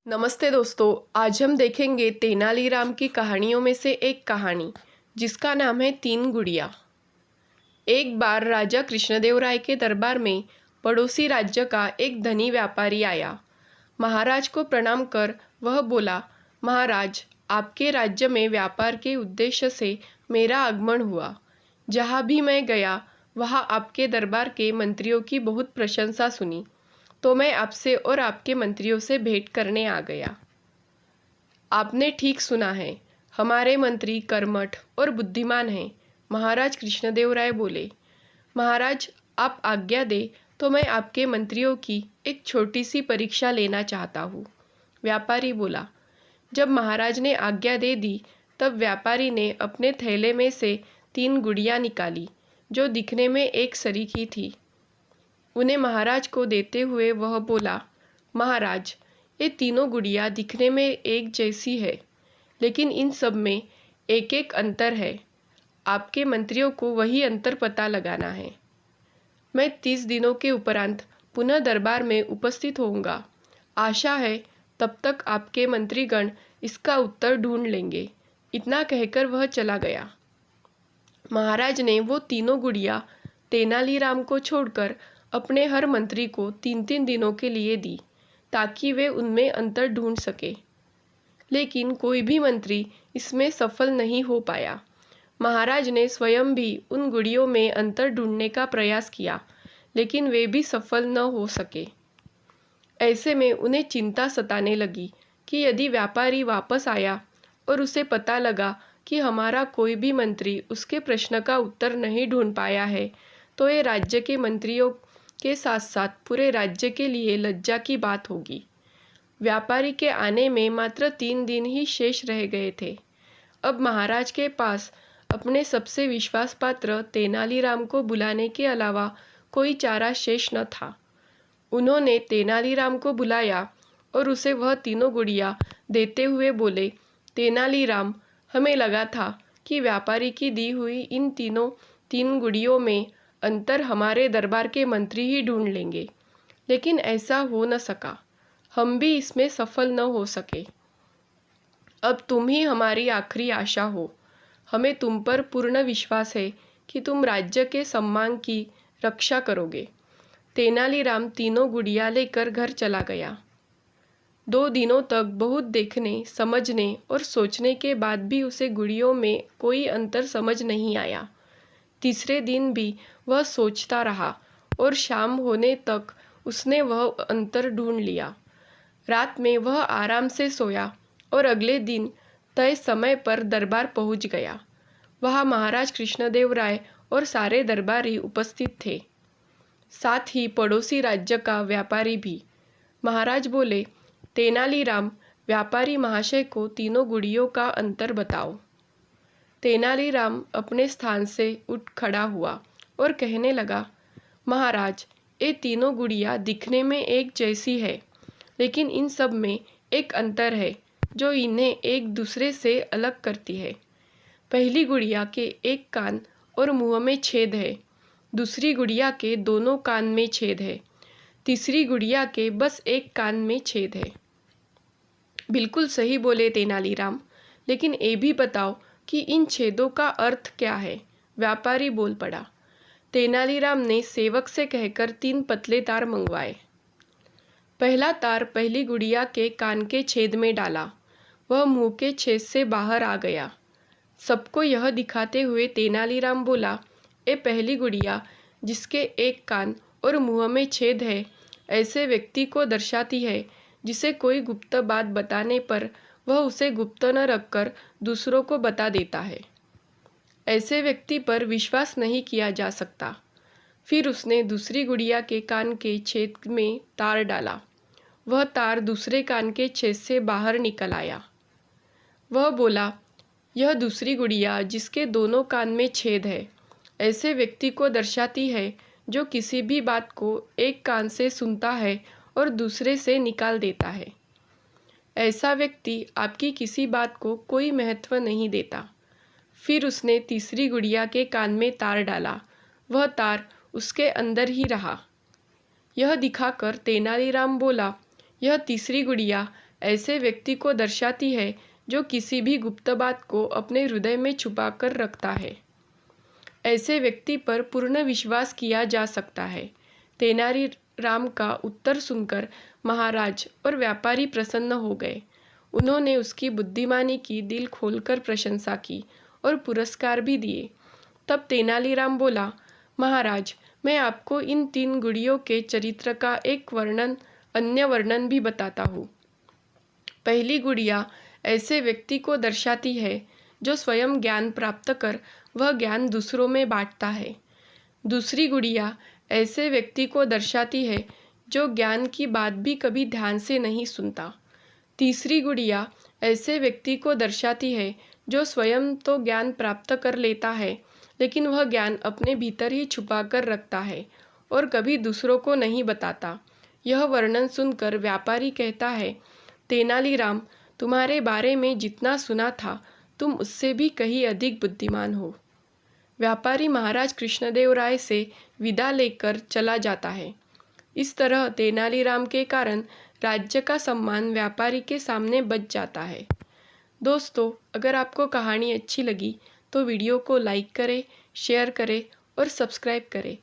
नमस्ते दोस्तों, आज हम देखेंगे तेनालीराम की कहानियों में से एक कहानी जिसका नाम है तीन गुड़िया। एक बार राजा कृष्णदेवराय के दरबार में पड़ोसी राज्य का एक धनी व्यापारी आया। महाराज को प्रणाम कर वह बोला, महाराज, आपके राज्य में व्यापार के उद्देश्य से मेरा आगमन हुआ। जहाँ भी मैं गया वहाँ आपके दरबार के मंत्रियों की बहुत प्रशंसा सुनी, तो मैं आपसे और आपके मंत्रियों से भेंट करने आ गया। आपने ठीक सुना है, हमारे मंत्री कर्मठ और बुद्धिमान हैं। महाराज कृष्णदेवराय बोले, महाराज, आप आज्ञा दे तो मैं आपके मंत्रियों की एक छोटी सी परीक्षा लेना चाहता हूँ। व्यापारी बोला। जब महाराज ने आज्ञा दे दी तब व्यापारी ने अपने थैले में से तीन गुड़िया निकाली जो दिखने में एक सरीखी थी। उन्हें महाराज को देते हुए वह बोला, महाराज, ये तीनों गुड़िया दिखने में एक जैसी है, लेकिन इन सब में एक एक अंतर है। आपके मंत्रियों को वही अंतर पता लगाना है। मैं 30 दिनों के उपरांत पुनः दरबार में उपस्थित होऊंगा। आशा है तब तक आपके मंत्रीगण इसका उत्तर ढूंढ लेंगे। इतना कहकर वह चला गया। महाराज ने वो तीनों गुड़िया तेनालीराम को छोड़कर अपने हर मंत्री को 3-3 दिनों के लिए दी ताकि वे उनमें अंतर ढूंढ सके। लेकिन कोई भी मंत्री इसमें सफल नहीं हो पाया। महाराज ने स्वयं भी उन गुड़ियों में अंतर ढूंढने का प्रयास किया, लेकिन वे भी सफल न हो सके। ऐसे में उन्हें चिंता सताने लगी कि यदि व्यापारी वापस आया और उसे पता लगा कि हमारा कोई भी मंत्री उसके प्रश्न का उत्तर नहीं ढूंढ पाया है, तो ये राज्य के मंत्रियों के साथ साथ पूरे राज्य के लिए लज्जा की बात होगी। व्यापारी के आने में मात्र 3 दिन ही शेष रह गए थे। अब महाराज के पास अपने सबसे विश्वास पात्र तेनालीराम को बुलाने के अलावा कोई चारा शेष न था। उन्होंने तेनालीराम को बुलाया और उसे वह तीनों गुड़िया देते हुए बोले, तेनालीराम, हमें लगा था कि व्यापारी की दी हुई इन तीन गुड़ियों में अंतर हमारे दरबार के मंत्री ही ढूंढ लेंगे, लेकिन ऐसा हो न सका। हम भी इसमें सफल न हो सके। अब तुम ही हमारी आखिरी आशा हो। हमें तुम पर पूर्ण विश्वास है कि तुम राज्य के सम्मान की रक्षा करोगे। तेनालीराम तीनों गुड़िया लेकर घर चला गया। 2 दिनों तक बहुत देखने, समझने और सोचने के बाद भी उसे गुड़ियों में कोई अंतर समझ नहीं आया। तीसरे दिन भी वह सोचता रहा और शाम होने तक उसने वह अंतर ढूंढ लिया। रात में वह आराम से सोया और अगले दिन तय समय पर दरबार पहुंच गया। वहाँ महाराज कृष्णदेवराय और सारे दरबारी उपस्थित थे, साथ ही पड़ोसी राज्य का व्यापारी भी। महाराज बोले, तेनालीराम, व्यापारी महाशय को तीनों गुड़ियों का अंतर बताओ। तेनालीराम अपने स्थान से उठ खड़ा हुआ और कहने लगा, महाराज, ये तीनों गुड़िया दिखने में एक जैसी है, लेकिन इन सब में एक अंतर है जो इन्हें एक दूसरे से अलग करती है। पहली गुड़िया के एक कान और मुंह में छेद है, दूसरी गुड़िया के दोनों कान में छेद है, तीसरी गुड़िया के बस एक कान में छेद है। बिल्कुल सही बोले तेनालीराम, लेकिन ये भी बताओ कि इन छेदों का अर्थ क्या है। व्यापारी बोल पड़ा। तेनालीराम ने सेवक से कहकर 3 पतले तार मंगवाए। पहला तार पहली गुड़िया के कान के छेद में डाला। वह मुंह के छेद से बाहर आ गया। सबको यह दिखाते हुए तेनालीराम बोला, ये पहली गुड़िया जिसके एक कान और मुंह में छेद है, ऐसे व्यक्ति को दर्शाती है जिसे कोई गुप्त बात बताने पर वह उसे गुप्त न रखकर दूसरों को बता देता है। ऐसे व्यक्ति पर विश्वास नहीं किया जा सकता। फिर उसने दूसरी गुड़िया के कान के छेद में तार डाला। वह तार दूसरे कान के छेद से बाहर निकल आया। वह बोला, यह दूसरी गुड़िया जिसके दोनों कान में छेद है, ऐसे व्यक्ति को दर्शाती है जो किसी भी बात को एक कान से सुनता है और दूसरे से निकाल देता है। ऐसा व्यक्ति आपकी किसी बात को कोई महत्व नहीं देता। फिर उसने तीसरी गुड़िया के कान में तार डाला। वह तार उसके अंदर ही रहा। यह दिखाकर तेनालीराम बोला, यह तीसरी गुड़िया ऐसे व्यक्ति को दर्शाती है जो किसी भी गुप्त बात को अपने हृदय में छुपा कर रखता है। ऐसे व्यक्ति पर पूर्ण विश्वास किया जा सकता है। तेनालीराम का उत्तर सुनकर महाराज और व्यापारी प्रसन्न हो गए। उन्होंने उसकी बुद्धिमानी की दिल खोलकर प्रशंसा की और पुरस्कार भी दिए। तब तेनालीराम बोला, महाराज, मैं आपको इन 3 गुड़ियों के चरित्र का एक अन्य वर्णन भी बताता हूँ। पहली गुड़िया ऐसे व्यक्ति को दर्शाती है जो स्वयं ज्ञान प्राप्त कर वह ज्ञान दूसरों में बांटता है। दूसरी गुड़िया ऐसे व्यक्ति को दर्शाती है जो ज्ञान की बात भी कभी ध्यान से नहीं सुनता। तीसरी गुड़िया ऐसे व्यक्ति को दर्शाती है जो स्वयं तो ज्ञान प्राप्त कर लेता है, लेकिन वह ज्ञान अपने भीतर ही छुपा कर रखता है और कभी दूसरों को नहीं बताता। यह वर्णन सुनकर व्यापारी कहता है, तेनालीराम, तुम्हारे बारे में जितना सुना था तुम उससे भी कहीं अधिक बुद्धिमान हो। व्यापारी महाराज कृष्णदेव राय से विदा लेकर चला जाता है। इस तरह तेनालीराम के कारण राज्य का सम्मान व्यापारी के सामने बच जाता है। दोस्तों, अगर आपको कहानी अच्छी लगी तो वीडियो को लाइक करें, शेयर करें और सब्सक्राइब करें